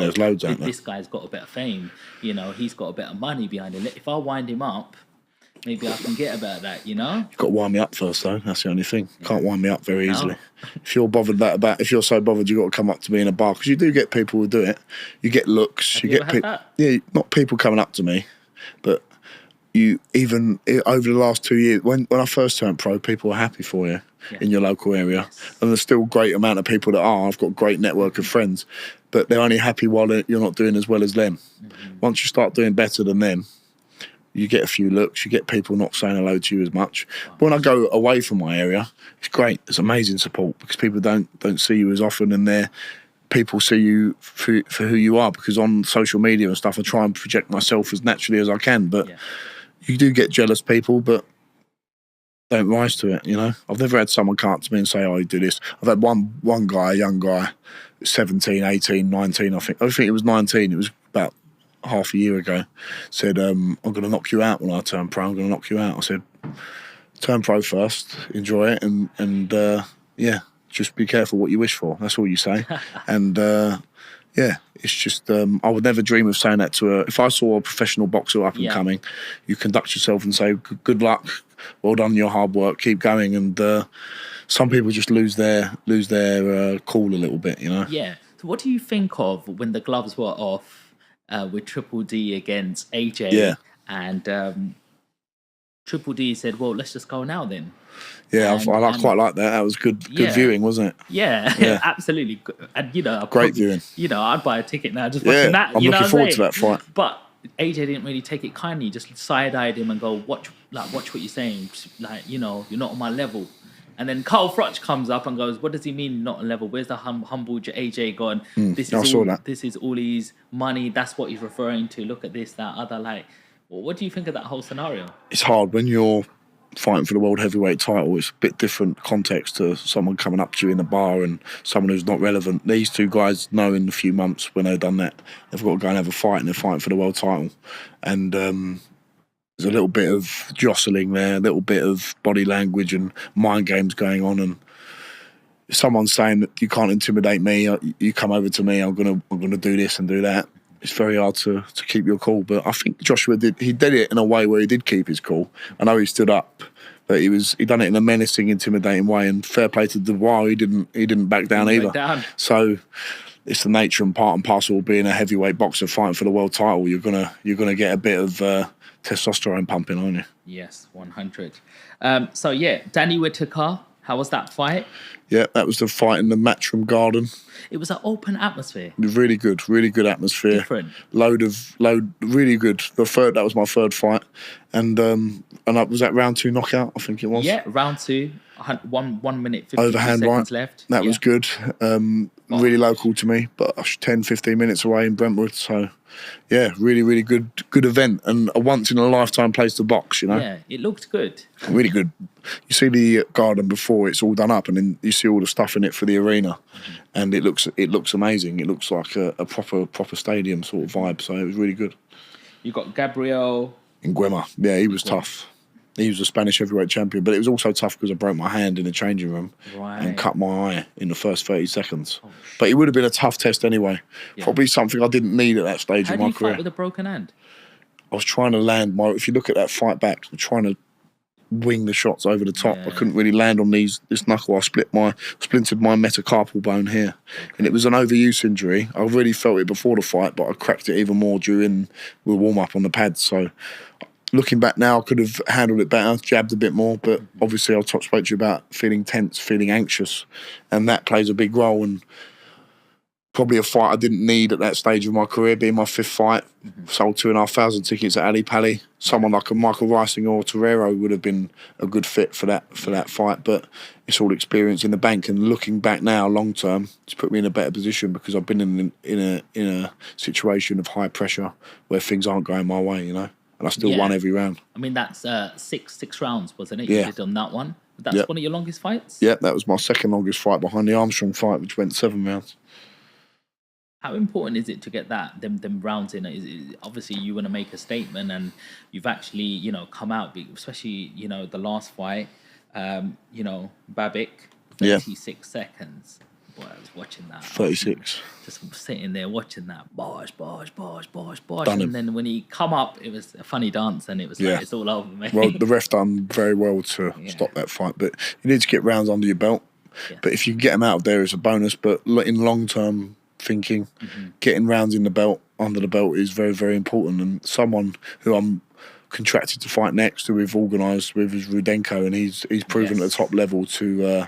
there's loads out there. this guy's got a bit of fame. You know, he's got a bit of money behind him. If I wind him up, maybe I can get about that, you know? You've got to wind me up first, though. That's the only thing. Can't wind me up very easily. No. If you're if you're so bothered, you've got to come up to me in a bar, because you do get people who do it. You get looks. Have you you get ever had that? Yeah, not people coming up to me, but you even over the last 2 years, when I first turned pro, people were happy for you in your local area, and there's still a great amount of people that are. I've got a great network of friends, but they're only happy while you're not doing as well as them. Once you start doing better than them, you get a few looks, you get people not saying hello to you as much. But when I go away from my area, it's great. It's amazing support, because people don't see you as often, and people see you for who you are, because on social media and stuff, I try and project myself as naturally as I can. But you do get jealous people, but don't rise to it, you know. I've never had someone come up to me and say, "Oh, you do this." I've had one guy, a young guy, 17, 18, 19, I think it was 19. It was about half a year ago. Said, "I'm going to knock you out when I turn pro. I'm going to knock you out." I said, "Turn pro first, enjoy it, and just be careful what you wish for." That's all you say. And it's just I would never dream of saying that to if I saw a professional boxer up and coming. You conduct yourself and say, "Good luck, well done, your hard work, keep going." And some people just lose their cool a little bit, you know. Yeah. So what do you think of when the gloves were off with Triple D against AJ? Yeah. And Triple D said, "Well, let's just go now then." Yeah, I quite like that. That was good viewing, wasn't it? Yeah, absolutely. And great viewing. I'd buy a ticket now just watching that. I'm looking forward to that fight. But AJ didn't really take it kindly. Just side-eyed him and go, watch what you're saying. Like, you're not on my level. And then Carl Froch comes up and goes, "What does he mean not on level? Where's the humble AJ gone? This is all his money. That's what he's referring to. Look at this, that, other." Like, what do you think of that whole scenario? It's hard when you're fighting for the world heavyweight title. It's a bit different context to someone coming up to you in a bar and someone who's not relevant. These two guys know in a few months, when they've done that, they've got to go and have a fight, and they're fighting for the world title. And there's a little bit of jostling there, a little bit of body language and mind games going on. And someone's saying that you can't intimidate me. You come over to me. I'm gonna do this and do that. It's very hard to keep your cool. But I think Joshua did it in a way where he did keep his cool. I know he stood up, but he done it in a menacing, intimidating way. And fair play to Dubois, he didn't back down either. So it's the nature and part and parcel of being a heavyweight boxer fighting for the world title. You're gonna get a bit of testosterone pumping, aren't you? Yes, 100. So Danny Whitaker. How was that fight? Yeah, that was the fight in the Matchroom Garden. It was an open atmosphere. Really good atmosphere. Different. Really good. That was my third fight, and that was that round 2 knockout, I think it was. Yeah, round 2, 1 minute 50 overhand seconds right left. That was good. Really local to me, but 10-15 minutes away in Brentwood. So yeah, really good event, and a once in a lifetime place to box, you know. Yeah, it looked good. Really good. You see the garden before it's all done up, and then you see all the stuff in it for the arena, and it looks amazing. It looks like a proper stadium sort of vibe. So it was really good. You got Gabriel Nguema. Yeah, he was tough. He was a Spanish heavyweight champion, but it was also tough because I broke my hand in the changing room and cut my eye in the first 30 seconds. But it would have been a tough test anyway. Yeah. Probably something I didn't need at that stage of my career. How do you fight with a broken hand? I was trying to land if you look at that fight back, I'm trying to wing the shots over the top. I couldn't really land on this knuckle. I splintered my metacarpal bone here. And it was an overuse injury. I really felt it before the fight, but I cracked it even more during the warm-up on the pads. So looking back now, I could have handled it better, jabbed a bit more, but obviously I spoke to you about feeling tense, feeling anxious, and that plays a big role. And probably a fight I didn't need at that stage of my career, being my 5th fight. Sold 2,500 tickets at Ali Pali. Someone like a Michael Rising or Torero would have been a good fit for that fight, but it's all experience in the bank. And looking back now, long term, it's put me in a better position because I've been in a situation of high pressure where things aren't going my way, you know. And I still won every round. I mean, that's six rounds, wasn't it? Yeah. You did on that one. That's one of your longest fights? Yeah, that was my second longest fight behind the Armstrong fight, which went 7 rounds. How important is it to get them rounds in? Obviously, you want to make a statement, and you've actually, come out, especially, the last fight, Babik, 36 seconds. Boy, I was watching that. 36. Just sitting there watching that. Bosh. Done him. And then when he come up, it was a funny dance, and it was like, it's all over, mate. Well, the ref done very well to stop that fight, but you need to get rounds under your belt. Yeah. But if you can get them out of there, it's a bonus. But in long-term thinking, getting rounds in the belt, under the belt, is very, very important. And someone who I'm contracted to fight next, who we've organised with, is Rudenko, and he's proven at the top level to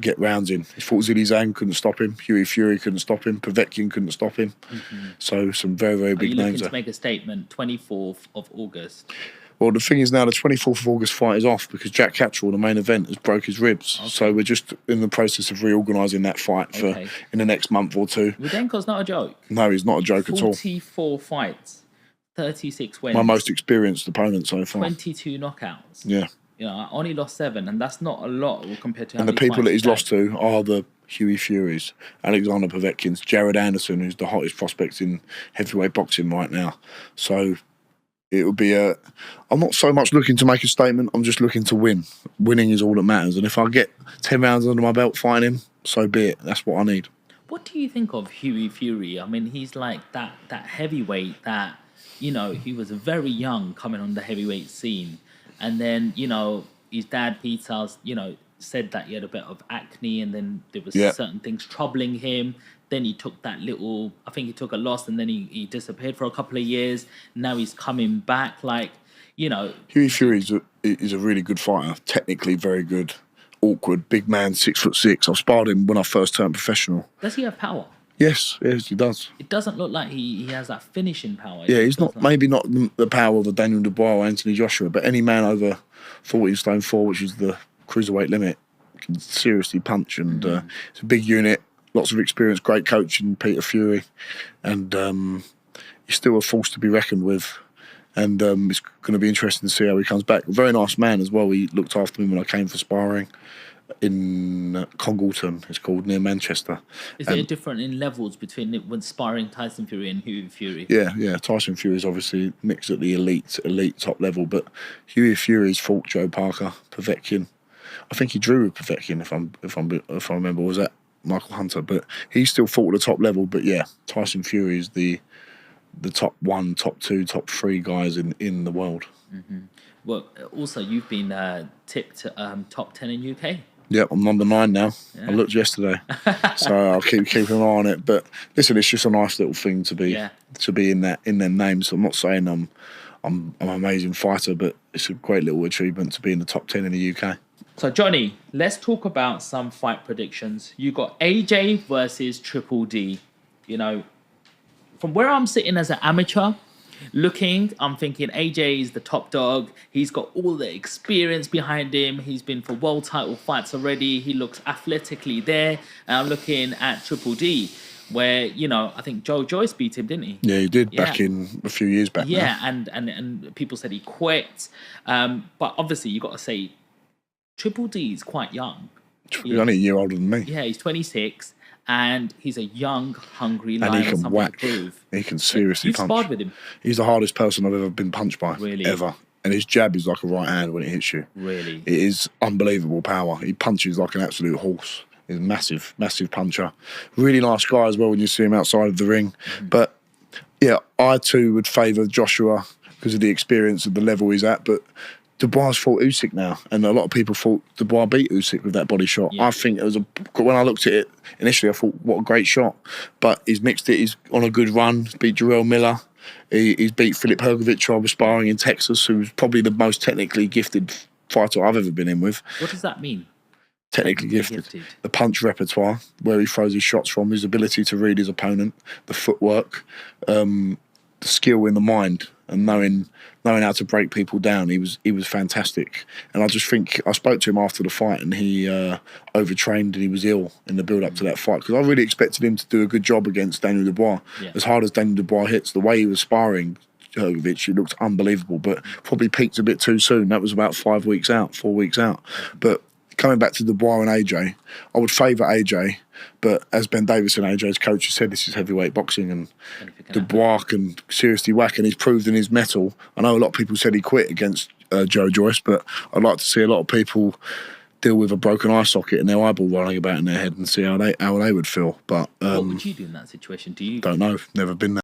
get rounds in. He fought Zhilei Zhang, couldn't stop him. Hughie Fury couldn't stop him. Povetkin couldn't stop him. So some very, very big names. Are you looking there. to make a statement? 24th of August. Well, the thing is now the 24th of August fight is off because Jack Catterall, the main event, has broke his ribs. Okay. So we're just in the process of reorganising that fight for in the next month or two. Rudenko's not a joke. No, he's not a joke at all. 44 fights, 36 wins. My most experienced opponent so far. 22 knockouts. Yeah. You know, I only lost 7, and that's not a lot compared to how And the many people that he's fights lost to are the Hughie Furies, Alexander Povetkins, Jared Anderson, who's the hottest prospect in heavyweight boxing right now. So it would be I'm not so much looking to make a statement, I'm just looking to win. Winning is all that matters. And if I get 10 rounds under my belt fighting him, so be it. That's what I need. What do you think of Hughie Fury? I mean, he's like that heavyweight that, you know, he was very young coming on the heavyweight scene. And then, you know, his dad, Peter, you know, said that he had a bit of acne, and then there was certain things troubling him. Then he took that little, I think he took a loss, and then he disappeared for a couple of years. Now he's coming back, like, you know. Hughie Fury is a really good fighter, technically very good, awkward, big man, 6'6". I've sparred him when I first turned professional. Does he have power? Yes, he does. It doesn't look like he has that finishing power. Yeah, he's not maybe not the power of a Daniel Dubois or Anthony Joshua, but any man over 14 stone 4, which is the cruiserweight limit, can seriously punch. And it's a big unit, lots of experience, great coach in Peter Fury, and he's still a force to be reckoned with. And it's going to be interesting to see how he comes back. A very nice man as well. He looked after me when I came for sparring in Congleton, it's called, near Manchester. Is there a difference in levels between when sparring Tyson Fury and Hughie Fury? Yeah. Tyson Fury is obviously mixed at the elite top level, but Hughie Fury's fought Joe Parker, Povetkin. I think he drew with Povetkin, if I remember, was that Michael Hunter? But he still fought at the top level. But yeah, Tyson Fury is the top 1, top 2, top 3 guys in the world. Well, also you've been tipped top 10 in UK. Yeah, I'm number 9 now. I looked yesterday, so I'll keep an eye on it. But listen, it's just a nice little thing to be in them names. So I'm not saying I'm an amazing fighter, but it's a great little achievement to be in the top 10 in the UK. So Johnny, let's talk about some fight predictions. You got AJ versus Triple D. You know, from where I'm sitting as an amateur, looking, I'm thinking AJ is the top dog. He's got all the experience behind him. He's been for world title fights already. He looks athletically there. And I'm looking at Triple D, where, you know, I think Joe Joyce beat him, didn't he? Yeah, he did back in a few years back. Yeah, now. and people said he quit. But obviously, you got to say, Triple D is quite young. He's only a year older than me. Yeah, he's 26. And he's a young, hungry lion. And he can whack. To prove. He can seriously punch. You've sparred with him. He's the hardest person I've ever been punched by. Really? Ever. And his jab is like a right hand when it hits you. Really? It is unbelievable power. He punches like an absolute horse. He's a massive, massive puncher. Really nice guy as well when you see him outside of the ring. But yeah, I too would favour Joshua because of the experience of the level he's at. But Dubois fought Usyk now, and a lot of people thought Dubois beat Usyk with that body shot. Yeah. I think it was when I looked at it initially, I thought, what a great shot. But he's mixed it. He's on a good run. He's beat Jarrell Miller. He's beat Filip Hrgovic, who I was sparring in Texas, who's probably the most technically gifted fighter I've ever been in with. What does that mean? Technically gifted. The punch repertoire, where he throws his shots from, his ability to read his opponent, the footwork, the skill in the mind, and knowing how to break people down. He was fantastic. And I just think, I spoke to him after the fight, and he overtrained and he was ill in the build-up to that fight, because I really expected him to do a good job against Daniel Dubois. Yeah. As hard as Daniel Dubois hits, the way he was sparring Hrgovic, he looked unbelievable, but probably peaked a bit too soon. That was about 4 weeks out. But coming back to Dubois and AJ, I would favour AJ, but as Ben Davison, AJ's coach, has said, this is heavyweight boxing, and Dubois can seriously whack, and he's proved in his mettle. I know a lot of people said he quit against Joe Joyce, but I'd like to see a lot of people deal with a broken eye socket and their eyeball rolling about in their head and see how they would feel. But What would you do in that situation? Do you don't know. Never been there.